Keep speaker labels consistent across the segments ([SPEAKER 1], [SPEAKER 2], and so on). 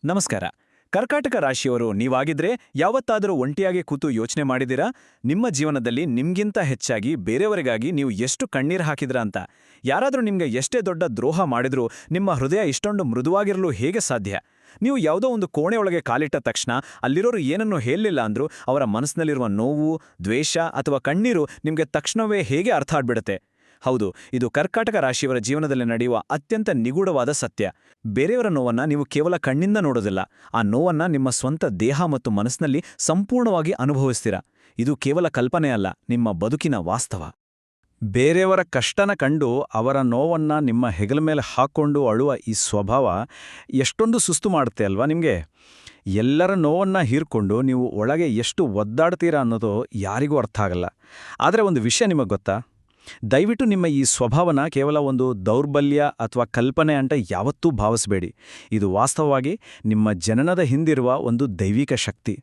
[SPEAKER 1] ನಮಸ್ಕಾರ. ಕರ್ಕಾಟಕ ರಾಶಿಯವರು ನೀವಾಗಿದ್ರೆ ಯಾವತ್ತಾದರೂ ಒಂಟಿಯಾಗಿ ಕೂತು ಯೋಚನೆ ಮಾಡಿದಿರಾ? ನಿಮ್ಮ ಜೀವನದಲ್ಲಿ ನಿಮ್ಗಿಂತ ಹೆಚ್ಚಾಗಿ ಬೇರೆಯವರಿಗಾಗಿ ನೀವು ಎಷ್ಟು ಕಣ್ಣೀರು ಹಾಕಿದ್ರಾ ಅಂತ. ಯಾರಾದರೂ ನಿಮ್ಗೆ ಎಷ್ಟೇ ದೊಡ್ಡ ದ್ರೋಹ ಮಾಡಿದ್ರೂ ನಿಮ್ಮ ಹೃದಯ ಇಷ್ಟೊಂದು ಮೃದುವಾಗಿರಲು ಹೇಗೆ ಸಾಧ್ಯ? ನೀವು ಯಾವುದೋ ಒಂದು ಕೋಣೆಯೊಳಗೆ ಕಾಲಿಟ್ಟ ತಕ್ಷಣ ಅಲ್ಲಿರೋರು ಏನನ್ನೂ ಹೇಳಲಿಲ್ಲ ಅಂದ್ರೂ ಅವರ ಮನಸ್ಸಿನಲ್ಲಿರುವ ನೋವು, ದ್ವೇಷ ಅಥವಾ ಕಣ್ಣೀರು ನಿಮಗೆ ತಕ್ಷಣವೇ ಹೇಗೆ ಅರ್ಥ ಆಗ್ಬಿಡುತ್ತೆ? ಹೌದು, ಇದು ಕರ್ಕಾಟಕ ರಾಶಿಯವರ ಜೀವನದಲ್ಲಿ ನಡೆಯುವ ಅತ್ಯಂತ ನಿಗೂಢವಾದ ಸತ್ಯ. ಬೇರೆಯವರ ನೋವನ್ನ ನೀವು ಕೇವಲ ಕಣ್ಣಿಂದ ನೋಡೋದಿಲ್ಲ, ಆ ನೋವನ್ನ ನಿಮ್ಮ ಸ್ವಂತ ದೇಹ ಮತ್ತು ಮನಸ್ಸಿನಲ್ಲಿ ಸಂಪೂರ್ಣವಾಗಿ ಅನುಭವಿಸ್ತೀರಾ. ಇದು ಕೇವಲ ಕಲ್ಪನೆ ಅಲ್ಲ, ನಿಮ್ಮ ಬದುಕಿನ ವಾಸ್ತವ.
[SPEAKER 2] ಬೇರೆಯವರ ಕಷ್ಟನ ಕಂಡು ಅವರ ನೋವನ್ನ ನಿಮ್ಮ ಹೆಗಲ ಮೇಲೆ ಹಾಕ್ಕೊಂಡು ಅಳುವ ಈ ಸ್ವಭಾವ ಎಷ್ಟೊಂದು ಸುಸ್ತು ಮಾಡುತ್ತೆ ಅಲ್ವಾ ನಿಮಗೆ? ಎಲ್ಲರ ನೋವನ್ನ ಹೀರ್ಕೊಂಡು ನೀವು ಒಳಗೆ ಎಷ್ಟು ಒದ್ದಾಡ್ತೀರಾ ಅನ್ನೋದು ಯಾರಿಗೂ ಅರ್ಥ ಆಗಲ್ಲ. ಆದರೆ ಒಂದು ವಿಷಯ ನಿಮಗೆ ಗೊತ್ತಾ? ದಯವಿಟ್ಟು ನಿಮ್ಮ ಈ ಸ್ವಭಾವನ ಕೇವಲ ಒಂದು ದೌರ್ಬಲ್ಯ ಅಥವಾ ಕಲ್ಪನೆ ಅಂತ ಯಾವತ್ತೂ ಭಾವಿಸಬೇಡಿ. ಇದು ವಾಸ್ತವವಾಗಿ ನಿಮ್ಮ ಜನನದ ಹಿಂದಿರುವ ಒಂದು ದೈವಿಕ ಶಕ್ತಿ.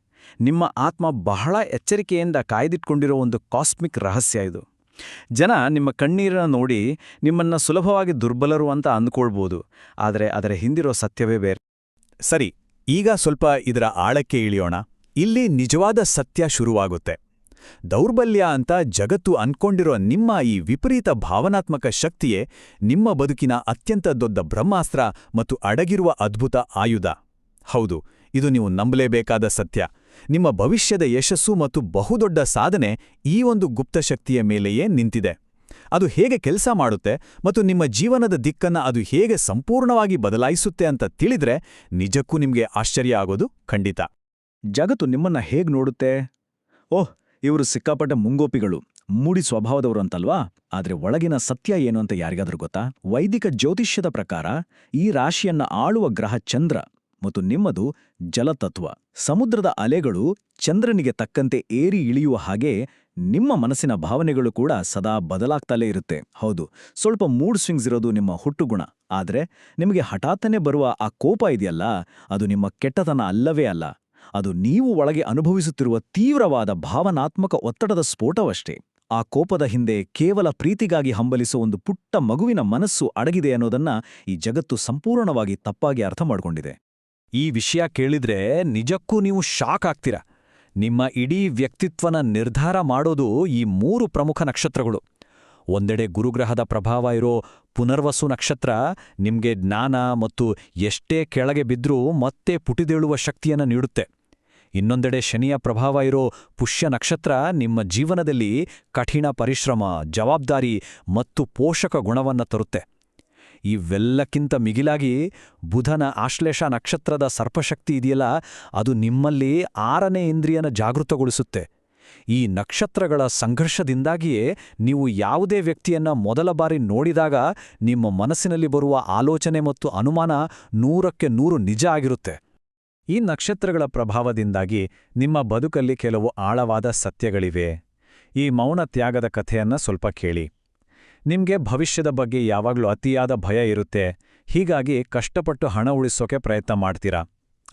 [SPEAKER 2] ನಿಮ್ಮ ಆತ್ಮ ಬಹಳ ಎಚ್ಚರಿಕೆಯಿಂದ ಕಾಯ್ದಿಟ್ಕೊಂಡಿರೋ ಒಂದು ಕಾಸ್ಮಿಕ್ ರಹಸ್ಯ ಇದು. ಜನ ನಿಮ್ಮ ಕಣ್ಣೀರನ್ನ ನೋಡಿ ನಿಮ್ಮನ್ನ ಸುಲಭವಾಗಿ ದುರ್ಬಲರು ಅಂತ ಅಂದ್ಕೊಳ್ಬೋದು, ಆದರೆ ಅದರ ಹಿಂದಿರೋ ಸತ್ಯವೇ ಬೇರೆ.
[SPEAKER 1] ಸರಿ, ಈಗ ಸ್ವಲ್ಪ ಇದರ ಆಳಕ್ಕೆ ಇಳಿಯೋಣ. ಇಲ್ಲಿ ನಿಜವಾದ ಸತ್ಯ ಶುರುವಾಗುತ್ತೆ. ದೌರ್ಬಲ್ಯ ಅಂತ ಜಗತ್ತು ಅನ್ಕೊಂಡಿರೋ ನಿಮ್ಮ ಈ ವಿಪರೀತ ಭಾವನಾತ್ಮಕ ಶಕ್ತಿಯೇ ನಿಮ್ಮ ಬದುಕಿನ ಅತ್ಯಂತ ದೊಡ್ಡ ಬ್ರಹ್ಮಾಸ್ತ್ರ ಮತ್ತು ಅಡಗಿರುವ ಅದ್ಭುತ ಆಯುಧ. ಹೌದು, ಇದು ನೀವು ನಂಬಲೇಬೇಕಾದ ಸತ್ಯ. ನಿಮ್ಮ ಭವಿಷ್ಯದ ಯಶಸ್ಸು ಮತ್ತು ಬಹುದೊಡ್ಡ ಸಾಧನೆ ಈ ಒಂದು ಗುಪ್ತಶಕ್ತಿಯ ಮೇಲೆಯೇ ನಿಂತಿದೆ. ಅದು ಹೇಗೆ ಕೆಲಸ ಮಾಡುತ್ತೆ ಮತ್ತು ನಿಮ್ಮ ಜೀವನದ ದಿಕ್ಕನ್ನ ಅದು ಹೇಗೆ ಸಂಪೂರ್ಣವಾಗಿ ಬದಲಾಯಿಸುತ್ತೆ ಅಂತ ತಿಳಿದ್ರೆ ನಿಜಕ್ಕೂ ನಿಮ್ಗೆ ಆಶ್ಚರ್ಯ ಆಗೋದು ಖಂಡಿತ.
[SPEAKER 2] ಜಗತ್ತು ನಿಮ್ಮನ್ನ ಹೇಗ್ ನೋಡುತ್ತೆ? ಓಹ್, ಇವರು ಸಿಕ್ಕಾಪಟ್ಟ ಮುಂಗೋಪಿಗಳು, ಮೂಡಿ ಸ್ವಭಾವದವರು ಅಂತಲ್ವಾ? ಆದ್ರೆ ಒಳಗಿನ ಸತ್ಯ ಏನು ಅಂತ ಯಾರಿಗಾದ್ರೂ ಗೊತ್ತಾ? ವೈದಿಕ ಜ್ಯೋತಿಷ್ಯದ ಪ್ರಕಾರ ಈ ರಾಶಿಯನ್ನ ಆಳುವ ಗ್ರಹ ಚಂದ್ರ ಮತ್ತು ನಿಮ್ಮದು ಜಲತತ್ವ. ಸಮುದ್ರದ ಅಲೆಗಳು ಚಂದ್ರನಿಗೆ ತಕ್ಕಂತೆ ಏರಿ ಇಳಿಯುವ ಹಾಗೆ ನಿಮ್ಮ ಮನಸ್ಸಿನ ಭಾವನೆಗಳು ಕೂಡ ಸದಾ ಬದಲಾಗ್ತಲೇ ಇರುತ್ತೆ. ಹೌದು, ಸ್ವಲ್ಪ ಮೂಡ್ ಸ್ವಿಂಗ್ಸ್ ಇರೋದು ನಿಮ್ಮ ಹುಟ್ಟುಗುಣ. ಆದ್ರೆ ನಿಮಗೆ ಹಠಾತ್ತನೆ ಬರುವ ಆ ಕೋಪ ಇದೆಯಲ್ಲ, ಅದು ನಿಮ್ಮ ಕೆಟ್ಟತನ ಅಲ್ಲವೇ ಅಲ್ಲ. ಅದು ನೀವು ಒಳಗೆ ಅನುಭವಿಸುತ್ತಿರುವ ತೀವ್ರವಾದ ಭಾವನಾತ್ಮಕ ಒತ್ತಡದ ಸ್ಫೋಟವಷ್ಟೇ. ಆ ಕೋಪದ ಹಿಂದೆ ಕೇವಲ ಪ್ರೀತಿಗಾಗಿ ಹಂಬಲಿಸೋ ಒಂದು ಪುಟ್ಟ ಮಗುವಿನ ಮನಸ್ಸು ಅಡಗಿದೆ ಅನ್ನೋದನ್ನ ಈ ಜಗತ್ತು ಸಂಪೂರ್ಣವಾಗಿ ತಪ್ಪಾಗಿ ಅರ್ಥ ಮಾಡ್ಕೊಂಡಿದೆ.
[SPEAKER 1] ಈ ವಿಷಯ ಕೇಳಿದ್ರೆ ನಿಜಕ್ಕೂ ನೀವು ಶಾಕ್ ಆಗ್ತೀರಾ. ನಿಮ್ಮ ಇಡೀ ವ್ಯಕ್ತಿತ್ವನ ನಿರ್ಧಾರ ಮಾಡೋದು ಈ 3 ಪ್ರಮುಖ ನಕ್ಷತ್ರಗಳು. ಒಂದೆಡೆ ಗುರುಗ್ರಹದ ಪ್ರಭಾವ ಇರೋ ಪುನರ್ವಸು ನಕ್ಷತ್ರ ನಿಮ್ಗೆ ಜ್ಞಾನ ಮತ್ತು ಎಷ್ಟೇ ಕೆಳಗೆ ಬಿದ್ರೂ ಮತ್ತೆ ಪುಟಿದೇಳುವ ಶಕ್ತಿಯನ್ನು ನೀಡುತ್ತೆ. ಇನ್ನೊಂದೆಡೆ ಶನಿಯ ಪ್ರಭಾವ ಇರೋ ಪುಷ್ಯ ನಕ್ಷತ್ರ ನಿಮ್ಮ ಜೀವನದಲ್ಲಿ ಕಠಿಣ ಪರಿಶ್ರಮ, ಜವಾಬ್ದಾರಿ ಮತ್ತು ಪೋಷಕ ಗುಣವನ್ನು ತರುತ್ತೆ. ಇವೆಲ್ಲಕ್ಕಿಂತ ಮಿಗಿಲಾಗಿ ಬುಧನ ಆಶ್ಲೇಷ ನಕ್ಷತ್ರದ ಸರ್ಪಶಕ್ತಿ ಇದೆಯಲ್ಲ, ಅದು ನಿಮ್ಮಲ್ಲಿ 6ನೇ ಇಂದ್ರಿಯನ ಜಾಗೃತಗೊಳಿಸುತ್ತೆ. ಈ ನಕ್ಷತ್ರಗಳ ಸಂಘರ್ಷದಿಂದಾಗಿಯೇ ನೀವು ಯಾವುದೇ ವ್ಯಕ್ತಿಯನ್ನ ಮೊದಲ ಬಾರಿ ನೋಡಿದಾಗ ನಿಮ್ಮ ಮನಸ್ಸಿನಲ್ಲಿ ಬರುವ ಆಲೋಚನೆ ಮತ್ತು ಅನುಮಾನ 100ಕ್ಕೆ 100 ನಿಜ ಆಗಿರುತ್ತೆ. ಈ ನಕ್ಷತ್ರಗಳ ಪ್ರಭಾವದಿಂದಾಗಿ ನಿಮ್ಮ ಬದುಕಲ್ಲಿ ಕೆಲವು ಆಳವಾದ ಸತ್ಯಗಳಿವೆ. ಈ ಮೌನ ತ್ಯಾಗದ ಕಥೆಯನ್ನ ಸ್ವಲ್ಪ ಕೇಳಿ. ನಿಮ್ಗೆ ಭವಿಷ್ಯದ ಬಗ್ಗೆ ಯಾವಾಗಲೂ ಅತಿಯಾದ ಭಯ ಇರುತ್ತೆ, ಹೀಗಾಗಿ ಕಷ್ಟಪಟ್ಟು ಹಣ ಉಳಿಸೋಕೆ ಪ್ರಯತ್ನ ಮಾಡ್ತೀರಾ.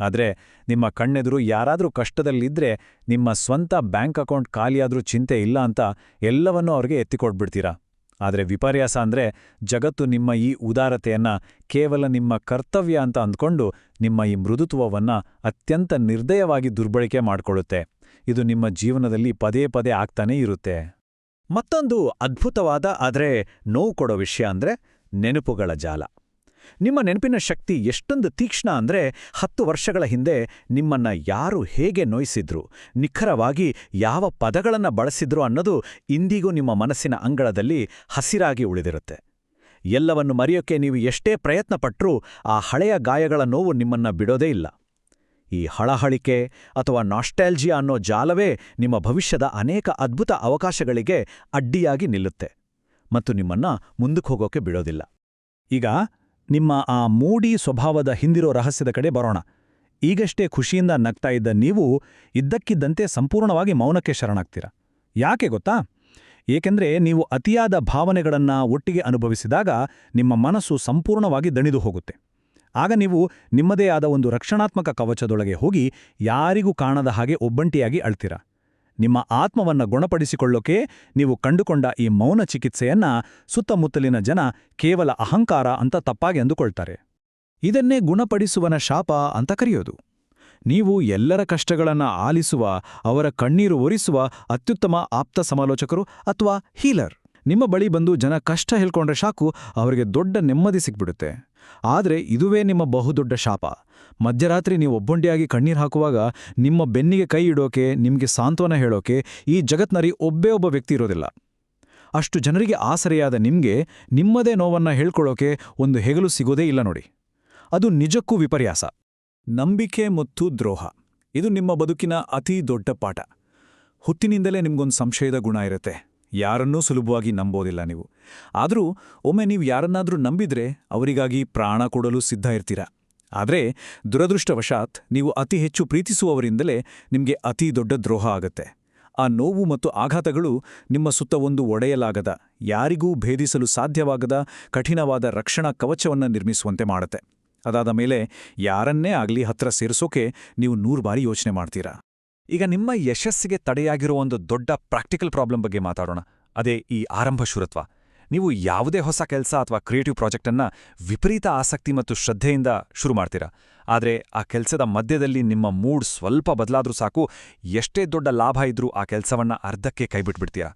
[SPEAKER 1] ಆದರೆ ನಿಮ್ಮ ಕಣ್ಣೆದುರು ಯಾರಾದರೂ ಕಷ್ಟದಲ್ಲಿದ್ರೆ ನಿಮ್ಮ ಸ್ವಂತ ಬ್ಯಾಂಕ್ ಅಕೌಂಟ್ ಖಾಲಿಯಾದ್ರೂ ಚಿಂತೆ ಇಲ್ಲ ಅಂತ ಎಲ್ಲವನ್ನೂ ಅವ್ರಿಗೆ ಎತ್ತಿಕೊಟ್ಬಿಡ್ತೀರಾ. ಆದರೆ ವಿಪರ್ಯಾಸ ಅಂದ್ರೆ ಜಗತ್ತು ನಿಮ್ಮ ಈ ಉದಾರತೆಯನ್ನ ಕೇವಲ ನಿಮ್ಮ ಕರ್ತವ್ಯ ಅಂತ ಅಂದ್ಕೊಂಡು ನಿಮ್ಮ ಈ ಮೃದುತ್ವವನ್ನ ಅತ್ಯಂತ ನಿರ್ದಯವಾಗಿ ದುರ್ಬಳಕೆ ಮಾಡ್ಕೊಳ್ಳುತ್ತೆ. ಇದು ನಿಮ್ಮ ಜೀವನದಲ್ಲಿ ಪದೇ ಪದೇ ಆಗ್ತಾನೇ ಇರುತ್ತೆ. ಮತ್ತೊಂದು ಅದ್ಭುತವಾದ ಆದರೆ ನೋವು ಕೊಡೋ ವಿಷಯ ಅಂದ್ರೆ ನೆನಪುಗಳ ಜಾಲ. ನಿಮ್ಮ ನೆನಪಿನ ಶಕ್ತಿ ಎಷ್ಟೊಂದು ತೀಕ್ಷ್ಣ ಅಂದ್ರೆ 10 ವರ್ಷಗಳ ಹಿಂದೆ ನಿಮ್ಮನ್ನ ಯಾರು ಹೇಗೆ ನೋಯಿಸಿದ್ರು, ನಿಖರವಾಗಿ ಯಾವ ಪದಗಳನ್ನ ಬಳಸಿದ್ರು ಅನ್ನೋದು ಇಂದಿಗೂ ನಿಮ್ಮ ಮನಸ್ಸಿನ ಅಂಗಳದಲ್ಲಿ ಹಸಿರಾಗಿ ಉಳಿದಿರುತ್ತೆ. ಎಲ್ಲವನ್ನು ಮರೆಯೋಕೆ ನೀವು ಎಷ್ಟೇ ಪ್ರಯತ್ನ ಪಟ್ರೂ ಆ ಹಳೆಯ ಗಾಯಗಳ ನೋವು ನಿಮ್ಮನ್ನ ಬಿಡೋದೇ ಇಲ್ಲ. ಈ ಹಳಹಳಿಕೆ ಅಥವಾ ನಾಸ್ಟಾಲ್ಜಿಯಾ ಅನ್ನೋ ಜಾಲವೇ ನಿಮ್ಮ ಭವಿಷ್ಯದ ಅನೇಕ ಅದ್ಭುತ ಅವಕಾಶಗಳಿಗೆ ಅಡ್ಡಿಯಾಗಿ ನಿಲ್ಲುತ್ತೆ ಮತ್ತು ನಿಮ್ಮನ್ನ ಮುಂದಕ್ಕೆ ಹೋಗೋಕೆ ಬಿಡೋದಿಲ್ಲ. ಈಗ ನಿಮ್ಮ ಆ ಮೂಡಿ ಸ್ವಭಾವದ ಹಿಂದಿರೋ ರಹಸ್ಯದ ಕಡೆ ಬರೋಣ. ಈಗಷ್ಟೇ ಖುಷಿಯಿಂದ ನಗ್ತಾ ಇದ್ದ ನೀವು ಇದ್ದಕ್ಕಿದ್ದಂತೆ ಸಂಪೂರ್ಣವಾಗಿ ಮೌನಕ್ಕೆ ಶರಣಾಗ್ತೀರ. ಯಾಕೆ ಗೊತ್ತಾ? ಏಕೆಂದ್ರೆ ನೀವು ಅತಿಯಾದ ಭಾವನೆಗಳನ್ನ ಒಟ್ಟಿಗೆ ಅನುಭವಿಸಿದಾಗ ನಿಮ್ಮ ಮನಸ್ಸು ಸಂಪೂರ್ಣವಾಗಿ ದಣಿದು ಹೋಗುತ್ತೆ. ಆಗ ನೀವು ನಿಮ್ಮದೇ ಆದ ಒಂದು ರಕ್ಷಣಾತ್ಮಕ ಕವಚದೊಳಗೆ ಹೋಗಿ ಯಾರಿಗೂ ಕಾಣದ ಹಾಗೆ ಒಬ್ಬಂಟಿಯಾಗಿ ಅಳ್ತೀರ. ನಿಮ್ಮ ಆತ್ಮವನ್ನ ಗುಣಪಡಿಸಿಕೊಳ್ಳೋಕೆ ನೀವು ಕಂಡುಕೊಂಡ ಈ ಮೌನ ಚಿಕಿತ್ಸೆಯನ್ನ ಸುತ್ತಮುತ್ತಲಿನ ಜನ ಕೇವಲ ಅಹಂಕಾರ ಅಂತ ತಪ್ಪಾಗಿ ಅಂದುಕೊಳ್ತಾರೆ.
[SPEAKER 2] ಇದನ್ನೇ ಗುಣಪಡಿಸುವನ ಶಾಪ ಅಂತ ಕರೆಯೋದು. ನೀವು ಎಲ್ಲರ ಕಷ್ಟಗಳನ್ನು ಆಲಿಸುವ, ಅವರ ಕಣ್ಣೀರು ಒರೆಸುವ ಅತ್ಯುತ್ತಮ ಆಪ್ತ ಸಮಾಲೋಚಕರು ಅಥವಾ ಹೀಲರ್. ನಿಮ್ಮ ಬಳಿ ಬಂದು ಜನ ಕಷ್ಟ ಹೇಳ್ಕೊಂಡ್ರೆ ಸಾಕು, ಅವರಿಗೆ ದೊಡ್ಡ ನೆಮ್ಮದಿ ಸಿಕ್ಬಿಡುತ್ತೆ. ಆದರೆ ಇದುವೇ ನಿಮ್ಮ ಬಹುದೊಡ್ಡ ಶಾಪ. ಮಧ್ಯರಾತ್ರಿ ನೀವು ಒಬ್ಬೊಂಟಿಯಾಗಿ ಕಣ್ಣೀರು ಹಾಕುವಾಗ ನಿಮ್ಮ ಬೆನ್ನಿಗೆ ಕೈ ಇಡೋಕೆ, ನಿಮಗೆ ಸಾಂತ್ವನ ಹೇಳೋಕೆ ಈ ಜಗತ್ನಲ್ಲಿ ಒಬ್ಬೇ ಒಬ್ಬ ವ್ಯಕ್ತಿ ಇರೋದಿಲ್ಲ. ಅಷ್ಟು ಜನರಿಗೆ ಆಸರೆಯಾದ ನಿಮಗೆ ನಿಮ್ಮದೇ ನೋವನ್ನ ಹೇಳ್ಕೊಳ್ಳೋಕೆ ಒಂದು ಹೆಗಲು ಸಿಗೋದೇ ಇಲ್ಲ ನೋಡಿ. ಅದು ನಿಜಕ್ಕೂ ವಿಪರ್ಯಾಸ. ನಂಬಿಕೆ ಮತ್ತು ದ್ರೋಹ, ಇದು ನಿಮ್ಮ ಬದುಕಿನ ಅತೀ ದೊಡ್ಡ ಪಾಠ. ಹುಟ್ಟಿನಿಂದಲೇ ನಿಮ್ಗೊಂದು ಸಂಶಯದ ಗುಣ ಇರುತ್ತೆ. ಯಾರನ್ನೂ ಸುಲಭವಾಗಿ ನಂಬೋದಿಲ್ಲ ನೀವು. ಆದರೂ ಒಮ್ಮೆ ನೀವು ಯಾರನ್ನಾದ್ರೂ ನಂಬಿದ್ರೆ ಅವರಿಗಾಗಿ ಪ್ರಾಣ ಕೊಡಲು ಸಿದ್ಧ ಇರ್ತೀರ. ಆದರೆ ದುರದೃಷ್ಟವಶಾತ್ ನೀವು ಅತಿ ಹೆಚ್ಚು ಪ್ರೀತಿಸುವವರಿಂದಲೇ ನಿಮಗೆ ಅತೀ ದೊಡ್ಡ ದ್ರೋಹ ಆಗತ್ತೆ. ಆ ನೋವು ಮತ್ತು ಆಘಾತಗಳು ನಿಮ್ಮ ಸುತ್ತ ಒಂದು ಒಡೆಯಲಾಗದ, ಯಾರಿಗೂ ಭೇದಿಸಲು ಸಾಧ್ಯವಾಗದ ಕಠಿಣವಾದ ರಕ್ಷಣಾ ಕವಚವನ್ನು ನಿರ್ಮಿಸುವಂತೆ ಮಾಡುತ್ತೆ. ಅದಾದ ಮೇಲೆ ಯಾರನ್ನೇ ಆಗಲಿ ಹತ್ರ ಸೇರಿಸೋಕೆ ನೀವು 100 ಬಾರಿ ಯೋಚನೆ ಮಾಡ್ತೀರಾ. ಈಗ ನಿಮ್ಮ ಯಶಸ್ಸಿಗೆ ತಡೆಯಾಗಿರೋ ಒಂದು ದೊಡ್ಡ ಪ್ರಾಕ್ಟಿಕಲ್ ಪ್ರಾಬ್ಲಮ್ ಬಗ್ಗೆ ಮಾತಾಡೋಣ. ಅದೇ ಈ ಆರಂಭ ಶೂರತ್ವ. ನೀವು ಯಾವುದೇ ಹೊಸ ಕೆಲಸ ಅಥವಾ ಕ್ರಿಯೇಟಿವ್ ಪ್ರಾಜೆಕ್ಟನ್ನು ವಿಪರೀತ ಆಸಕ್ತಿ ಮತ್ತು ಶ್ರದ್ಧೆಯಿಂದ ಶುರು ಮಾಡ್ತೀರಾ. ಆದರೆ ಆ ಕೆಲಸದ ಮಧ್ಯದಲ್ಲಿ ನಿಮ್ಮ ಮೂಡ್ ಸ್ವಲ್ಪ ಬದಲಾದ್ರೂ ಸಾಕು, ಎಷ್ಟೇ ದೊಡ್ಡ ಲಾಭ ಇದ್ರೂ ಆ ಕೆಲಸವನ್ನ ಅರ್ಧಕ್ಕೆ ಕೈಬಿಟ್ಬಿಡ್ತೀರಾ.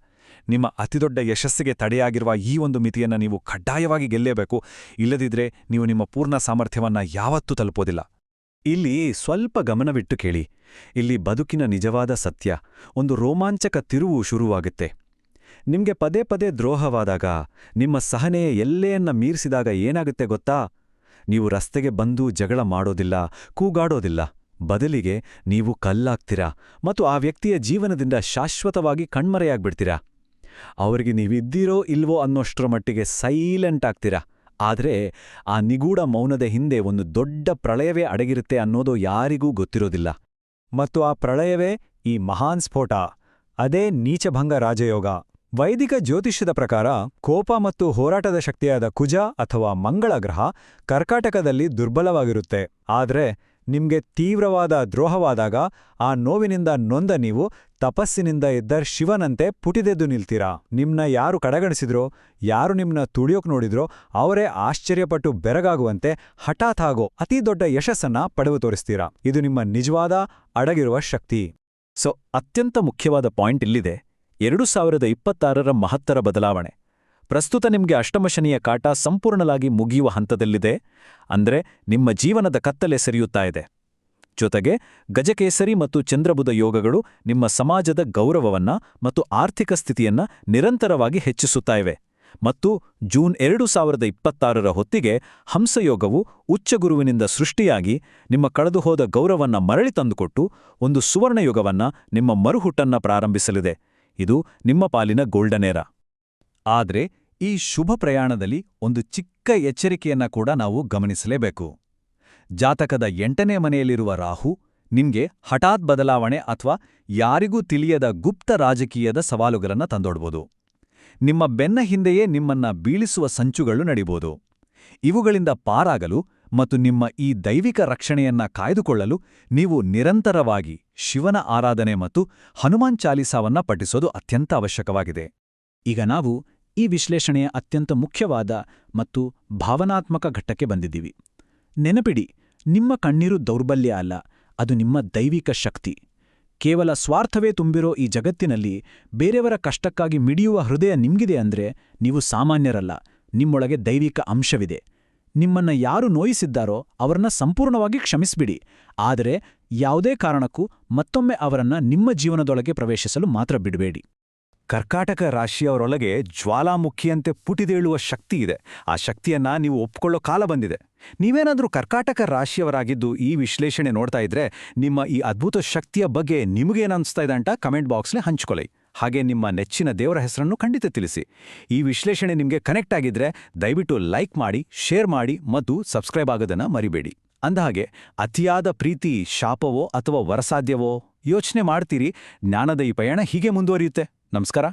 [SPEAKER 2] ನಿಮ್ಮ ಅತಿದೊಡ್ಡ ಯಶಸ್ಸಿಗೆ ತಡೆಯಾಗಿರುವ ಈ ಒಂದು ಮಿತಿಯನ್ನು ನೀವು ಕಡ್ಡಾಯವಾಗಿ ಗೆಲ್ಲೇಬೇಕು. ಇಲ್ಲದಿದ್ರೆ ನೀವು ನಿಮ್ಮ ಪೂರ್ಣ ಸಾಮರ್ಥ್ಯವನ್ನ ಯಾವತ್ತೂ ತಲುಪೋದಿಲ್ಲ. ಇಲ್ಲಿ ಸ್ವಲ್ಪ ಗಮನವಿಟ್ಟು ಕೇಳಿ. ಇಲ್ಲಿ ಬದುಕಿನ ನಿಜವಾದ ಸತ್ಯ, ಒಂದು ರೋಮಾಂಚಕ ತಿರುವು ಶುರುವಾಗುತ್ತೆ. ನಿಮ್ಗೆ ಪದೇ ಪದೇ ದ್ರೋಹವಾದಾಗ, ನಿಮ್ಮ ಸಹನೆಯ ಎಲ್ಲೆಯನ್ನ ಮೀರಿಸಿದಾಗ ಏನಾಗುತ್ತೆ ಗೊತ್ತಾ? ನೀವು ರಸ್ತೆಗೆ ಬಂದು ಜಗಳ ಮಾಡೋದಿಲ್ಲ, ಕೂಗಾಡೋದಿಲ್ಲ. ಬದಲಿಗೆ ನೀವು ಕಲ್ಲಾಗ್ತೀರಾ ಮತ್ತು ಆ ವ್ಯಕ್ತಿಯ ಜೀವನದಿಂದ ಶಾಶ್ವತವಾಗಿ ಕಣ್ಮರೆಯಾಗ್ಬಿಡ್ತೀರಾ. ಅವರಿಗೆ ನೀವಿದ್ದೀರೋ ಇಲ್ವೋ ಅನ್ನೋಷ್ಟರ ಮಟ್ಟಿಗೆ ಸೈಲೆಂಟ್ ಆಗ್ತೀರಾ. ಆದರೆ ಆ ನಿಗೂಢ ಮೌನದ ಹಿಂದೆ ಒಂದು ದೊಡ್ಡ ಪ್ರಳಯವೇ ಅಡಗಿರುತ್ತೆ ಅನ್ನೋದು ಯಾರಿಗೂ ಗೊತ್ತಿರೋದಿಲ್ಲ. ಮತ್ತು ಆ ಪ್ರಳಯವೇ ಈ ಮಹಾನ್ ಸ್ಫೋಟ. ಅದೇ ನೀಚಭಂಗ ರಾಜಯೋಗ. ವೈದಿಕ ಜ್ಯೋತಿಷ್ಯದ ಪ್ರಕಾರ ಕೋಪ ಮತ್ತು ಹೋರಾಟದ ಶಕ್ತಿಯಾದ ಕುಜ ಅಥವಾ ಮಂಗಳ ಗ್ರಹ ಕರ್ಕಾಟಕದಲ್ಲಿ ದುರ್ಬಲವಾಗಿರುತ್ತೆ. ಆದರೆ ನಿಮ್ಗೆ ತೀವ್ರವಾದ ದ್ರೋಹವಾದಾಗ ಆ ನೋವಿನಿಂದ ನೊಂದ ನೀವು ತಪಸ್ಸಿನಿಂದ ಎದ್ದ ಶಿವನಂತೆ ಪುಟಿದೆದ್ದು ನಿಲ್ತೀರಾ. ನಿಮ್ನ ಯಾರು ಕಡೆಗಣಿಸಿದ್ರೋ, ಯಾರು ನಿಮ್ನ ತುಳಿಯೋಕ್ ನೋಡಿದ್ರೋ ಅವರೇ ಆಶ್ಚರ್ಯಪಟ್ಟು ಬೆರಗಾಗುವಂತೆ ಹಠಾತ್ ಆಗೋ ಅತೀ ದೊಡ್ಡ ಯಶಸ್ಸನ್ನ ಪಡೆದು ತೋರಿಸ್ತೀರಾ. ಇದು ನಿಮ್ಮ ನಿಜವಾದ ಅಡಗಿರುವ ಶಕ್ತಿ. ಸೊ ಅತ್ಯಂತ ಮುಖ್ಯವಾದ ಪಾಯಿಂಟ್ ಇಲ್ಲಿದೆ. 2026ರ ಮಹತ್ತರ ಬದಲಾವಣೆ. ಪ್ರಸ್ತುತ ನಿಮ್ಗೆ ಅಷ್ಟಮಶನಿಯ ಕಾಟ ಸಂಪೂರ್ಣವಾಗಿ ಮುಗಿಯುವ ಹಂತದಲ್ಲಿದೆ. ಅಂದ್ರೆ ನಿಮ್ಮ ಜೀವನದ ಕತ್ತಲೆ ಸರಿಯುತ್ತಾ ಇದೆ. ಜೊತೆಗೆ ಗಜಕೇಸರಿ ಮತ್ತು ಚಂದ್ರಬುಧ ಯೋಗಗಳು ನಿಮ್ಮ ಸಮಾಜದ ಗೌರವವನ್ನ ಮತ್ತು ಆರ್ಥಿಕ ಸ್ಥಿತಿಯನ್ನ ನಿರಂತರವಾಗಿ ಹೆಚ್ಚಿಸುತ್ತಾ ಇವೆ. ಮತ್ತು ಜೂನ್ 2026ರ ಹೊತ್ತಿಗೆ ಹಂಸಯೋಗವು ಉಚ್ಚಗುರುವಿನಿಂದ ಸೃಷ್ಟಿಯಾಗಿ ನಿಮ್ಮ ಕಳೆದುಹೋದ ಗೌರವನ್ನ ಮರಳಿ ತಂದುಕೊಟ್ಟು ಒಂದು ಸುವರ್ಣಯುಗವನ್ನ, ನಿಮ್ಮ ಮರುಹುಟ್ಟನ್ನ ಪ್ರಾರಂಭಿಸಲಿದೆ. ಇದು ನಿಮ್ಮ ಪಾಲಿನ ಗೋಲ್ಡನ್ ಏರಾ. ಆದ್ರೆ ಈ ಶುಭ ಪ್ರಯಾಣದಲ್ಲಿ ಒಂದು ಚಿಕ್ಕ ಎಚ್ಚರಿಕೆಯನ್ನ ಕೂಡ ನಾವು ಗಮನಿಸಲೇಬೇಕು. ಜಾತಕದ 8ನೇ ಮನೆಯಲ್ಲಿರುವ ರಾಹು ನಿಮ್ಗೆ ಹಠಾತ್ ಬದಲಾವಣೆ ಅಥವಾ ಯಾರಿಗೂ ತಿಳಿಯದ ಗುಪ್ತ ರಾಜಕೀಯದ ಸವಾಲುಗಳನ್ನ ತಂದೊಡ್ಬೋದು. ನಿಮ್ಮ ಬೆನ್ನ ಹಿಂದೆಯೇ ನಿಮ್ಮನ್ನ ಬೀಳಿಸುವ ಸಂಚುಗಳು ನಡಿಬೋದು. ಇವುಗಳಿಂದ ಪಾರಾಗಲು ಮತ್ತು ನಿಮ್ಮ ಈ ದೈವಿಕ ರಕ್ಷಣೆಯನ್ನ ಕಾಯ್ದುಕೊಳ್ಳಲು ನೀವು ನಿರಂತರವಾಗಿ ಶಿವನ ಆರಾಧನೆ ಮತ್ತು ಹನುಮಾನ್ ಚಾಲೀಸಾವನ್ನ ಪಠಿಸೋದು ಅತ್ಯಂತ ಅವಶ್ಯಕವಾಗಿದೆ. ಈಗ ನಾವು ಈ ವಿಶ್ಲೇಷಣೆಯ ಅತ್ಯಂತ ಮುಖ್ಯವಾದ ಮತ್ತು ಭಾವನಾತ್ಮಕ ಘಟ್ಟಕ್ಕೆ ಬಂದಿದ್ದೀವಿ. ನೆನಪಿಡಿ, ನಿಮ್ಮ ಕಣ್ಣೀರು ದೌರ್ಬಲ್ಯ ಅಲ್ಲ, ಅದು ನಿಮ್ಮ ದೈವಿಕ ಶಕ್ತಿ. ಕೇವಲ ಸ್ವಾರ್ಥವೇ ತುಂಬಿರೋ ಈ ಜಗತ್ತಿನಲ್ಲಿ ಬೇರೆಯವರ ಕಷ್ಟಕ್ಕಾಗಿ ಮಿಡಿಯುವ ಹೃದಯ ನಿಮ್ಗಿದೆ ಅಂದ್ರೆ ನೀವು ಸಾಮಾನ್ಯರಲ್ಲ. ನಿಮ್ಮೊಳಗೆ ದೈವಿಕ ಅಂಶವಿದೆ. ನಿಮ್ಮನ್ನ ಯಾರು ನೋಯಿಸಿದ್ದಾರೋ ಅವರನ್ನ ಸಂಪೂರ್ಣವಾಗಿ ಕ್ಷಮಿಸ್ಬಿಡಿ. ಆದರೆ ಯಾವುದೇ ಕಾರಣಕ್ಕೂ ಮತ್ತೊಮ್ಮೆ ಅವರನ್ನ ನಿಮ್ಮ ಜೀವನದೊಳಗೆ ಪ್ರವೇಶಿಸಲು ಮಾತ್ರ ಬಿಡಬೇಡಿ. ಕರ್ಕಾಟಕ ರಾಶಿಯವರೊಳಗೆ ಜ್ವಾಲಾಮುಖಿಯಂತೆ ಪುಟಿದೇಳುವ ಶಕ್ತಿ ಇದೆ. ಆ ಶಕ್ತಿಯನ್ನ ನೀವು ಒಪ್ಕೊಳ್ಳೋ ಕಾಲ ಬಂದಿದೆ. ನೀವೇನಾದ್ರೂ ಕರ್ಕಾಟಕ ರಾಶಿಯವರಾಗಿದ್ದು ಈ ವಿಶ್ಲೇಷಣೆ ನೋಡ್ತಾ ಇದ್ರೆ ನಿಮ್ಮ ಈ ಅದ್ಭುತ ಶಕ್ತಿಯ ಬಗ್ಗೆ ನಿಮಗೇನನ್ಸ್ತಾ ಇದೆ ಅಂತ ಕಮೆಂಟ್ ಬಾಕ್ಸ್ಲಿ ಹಂಚ್ಕೊಳ್ಳಿ. ಹಾಗೆ ನಿಮ್ಮ ನೆಚ್ಚಿನ ದೇವರ ಹೆಸರನ್ನು ಖಂಡಿತ ತಿಳಿಸಿ. ಈ ವಿಶ್ಲೇಷಣೆ ನಿಮಗೆ ಕನೆಕ್ಟ್ ಆಗಿದ್ರೆ ದಯವಿಟ್ಟು ಲೈಕ್ ಮಾಡಿ, ಶೇರ್ ಮಾಡಿ ಮತ್ತು ಸಬ್ಸ್ಕ್ರೈಬ್ ಆಗೋದನ್ನ ಮರಿಬೇಡಿ. ಅಂದಹಾಗೆ ಅತಿಯಾದ ಪ್ರೀತಿ ಶಾಪವೋ ಅಥವಾ ವರಸಾಧ್ಯವೋ ಯೋಚನೆ ಮಾಡ್ತೀರಿ. ಜ್ಞಾನದ ಈ ಪಯಣ ಹೀಗೆ ಮುಂದುವರಿಯುತ್ತೆ. ನಮಸ್ಕಾರ.